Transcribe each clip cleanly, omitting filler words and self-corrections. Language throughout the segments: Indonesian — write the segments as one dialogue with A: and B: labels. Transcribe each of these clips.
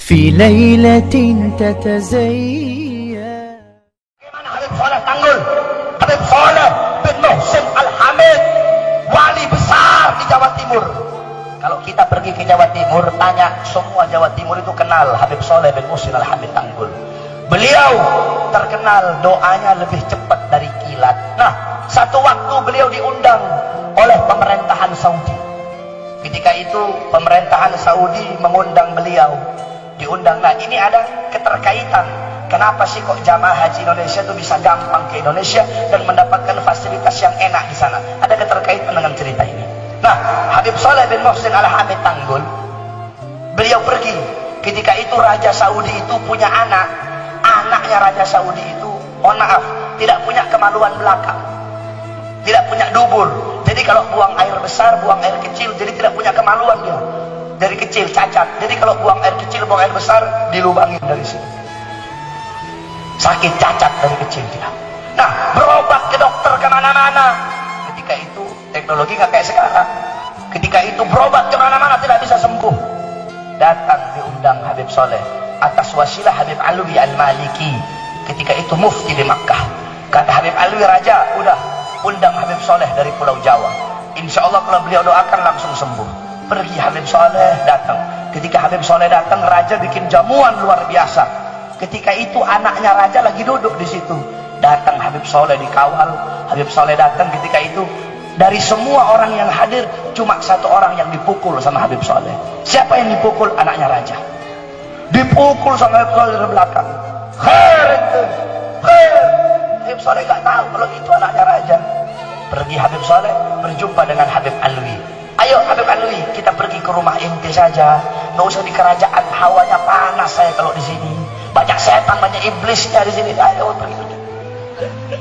A: في ليلة تتزين.
B: Bagaimana Habib Saleh Tanggul? Habib Saleh bin Muhsin Al-Hamid, wali besar di Jawa Timur. Kalau kita pergi ke Jawa Timur, tanya semua Jawa Timur itu kenal Habib Saleh bin Muhsin Al-Hamid Tanggul. Beliau terkenal doanya lebih cepat dari kilat. Nah, satu waktu beliau diundang oleh pemerintahan Saudi. Ketika itu pemerintahan Saudi mengundang beliau. Diundang. Nah, ini ada keterkaitan. Kenapa sih kok jamaah haji Indonesia itu bisa gampang ke Indonesia dan mendapatkan fasilitas yang enak di sana? Ada keterkaitan dengan cerita ini. Nah, Habib Saleh bin Muhsin Al-Hamid Tanggul, beliau pergi. Ketika itu Raja Saudi itu punya anak. Anaknya Raja Saudi itu, mohon maaf, tidak punya kemaluan belakang, tidak punya dubur. Jadi kalau buang air besar, buang air kecil, jadi tidak punya kemaluan dia. Dari kecil cacat. Jadi kalau buang air kecil, buang air besar, dilubangin dari sini. Sakit cacat dari kecil dia. Nah, berobat ke dokter kemana-mana. Ketika itu teknologi nggak kayak sekarang. Ketika itu berobat kemana-mana tidak bisa sembuh. Datang diundang Habib Saleh atas wasilah Habib Alwi Al-Maliki. Ketika itu mufti di Makkah. Kata Habib Alwi, Raja, udah undang Habib Saleh dari Pulau Jawa. Insya Allah kalau beliau doakan langsung sembuh. Pergi Habib Saleh datang. Ketika Habib Saleh datang, Raja bikin jamuan luar biasa. Ketika itu anaknya Raja lagi duduk di situ. Datang Habib Saleh dikawal. Habib Saleh datang ketika itu. Dari semua orang yang hadir, cuma satu orang yang dipukul sama Habib Saleh. Siapa yang dipukul? Anaknya Raja. Dipukul sama Habib Saleh dari belakang. Khair itu, khair. Habib Saleh gak tahu kalau itu anaknya Raja. Pergi Habib Saleh berjumpa dengan Habib Alwi. Ayo Habib Alwi, kita pergi ke rumah inti saja. Nggak usah di kerajaan, hawanya panas saya kalau di sini. Banyak setan, banyak iblisnya di sini. Ayo pergi.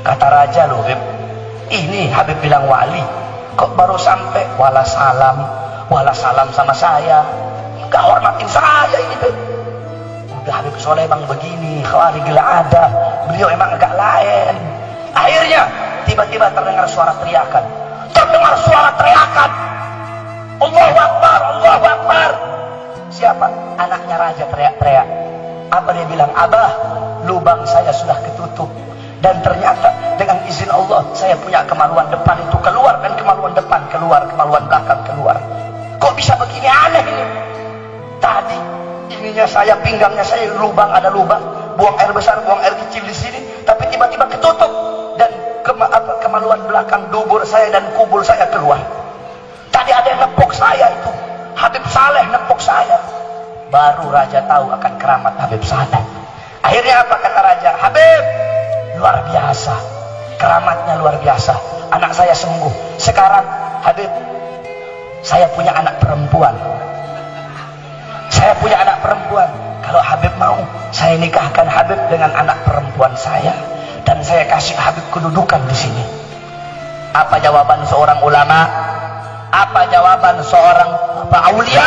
B: Kata Raja, loh Habib, ini Habib bilang wali, kok baru sampai wala salam sama saya, nggak hormatin saya ini tuh. Udah Habib Saleh emang begini, khawarigil ada, beliau emang agak lain. Akhirnya tiba-tiba terdengar suara teriakan. Allahu Akbar, Allahu Akbar. Siapa? Anaknya Raja teriak-teriak. Apa dia bilang? Abah, lubang saya sudah ketutup. Dan ternyata dengan izin Allah saya punya kemaluan depan itu keluar, dan kemaluan depan keluar, kemaluan belakang keluar. Kok bisa begini, aneh ini. Tadi ininya saya, pinggangnya saya lubang, ada lubang, buang air besar, buang air kecil di sini, tapi tiba-tiba ketutup dan kemaluan belakang dubur saya dan kubul saya keluar. Tadi ada yang nepuk saya itu, Habib Saleh nepuk saya. Baru Raja tahu akan keramat Habib Saleh. Akhirnya apa kata Raja? Habib, luar biasa, keramatnya luar biasa, anak saya sembuh. Sekarang Habib, saya punya anak perempuan. Saya punya anak perempuan. Kalau Habib mau, saya nikahkan Habib dengan anak perempuan saya, dan saya kasih Habib kedudukan di sini. Apa jawaban seorang ulama? Apa jawaban seorang aulia?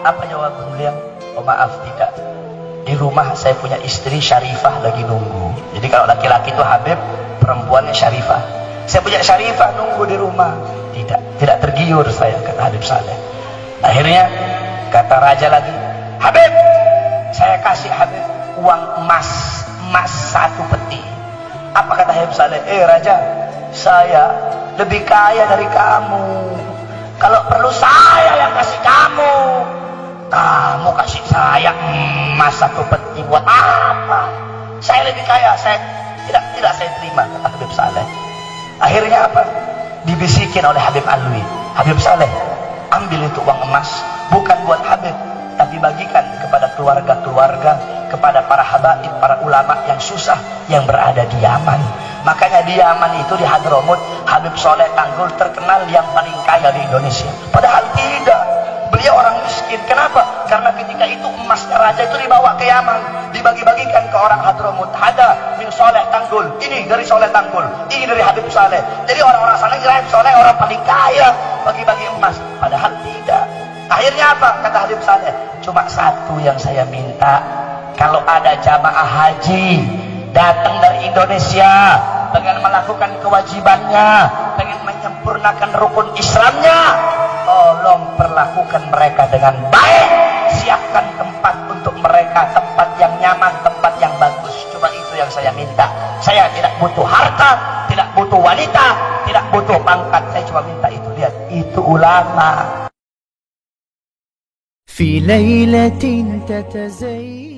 B: Apa jawaban beliau? Oh maaf, tidak. Di rumah saya punya istri Syarifah lagi nunggu. Jadi kalau laki-laki itu Habib, perempuannya Syarifah. Saya punya Syarifah nunggu di rumah. Tidak tergiur saya, kata Habib Saleh. Akhirnya kata Raja lagi, Habib, saya kasih Habib uang emas 1 peti. Apa kata Habib Saleh? Raja, saya lebih kaya dari kamu. Kalau perlu saya yang kasih kamu. Kamu kasih saya emas 1 peti buat apa? Saya lebih kaya. Saya tidak saya terima, kata Habib Saleh. Akhirnya apa? Dibisikin oleh Habib Alwi. Habib Saleh, ambil itu uang emas, bukan buat Habib, tapi bagikan kepada keluarga-keluarga, kepada para habaib, para ulama yang susah yang berada di Yaman. Makanya di Yaman itu, di Hadramut, Habib Saleh Tanggul terkenal yang paling kaya di Indonesia. Padahal tidak, beliau orang miskin. Kenapa? Karena ketika itu emasnya Raja itu dibawa ke Yaman, dibagi-bagikan ke orang Hadramut. Ada min Saleh Tanggul, ini dari Saleh Tanggul, ini dari Habib Saleh. Jadi orang-orang sana kira Habib Saleh orang paling kaya, bagi-bagi emas. Padahal tidak. Akhirnya apa? Kata Habib Saleh, cuma satu yang saya minta, kalau ada jamaah haji datang dari Indonesia, pengen melakukan kewajibannya, pengen menyempurnakan rukun Islamnya, tolong perlakukan mereka dengan baik, siapkan tempat untuk mereka tempat yang nyaman, tempat yang bagus. Cuma itu yang saya minta. Saya tidak butuh harta, tidak butuh wanita, tidak butuh pangkat. Saya cuma minta itu. Lihat, itu ulama.
A: في ليلة تتزين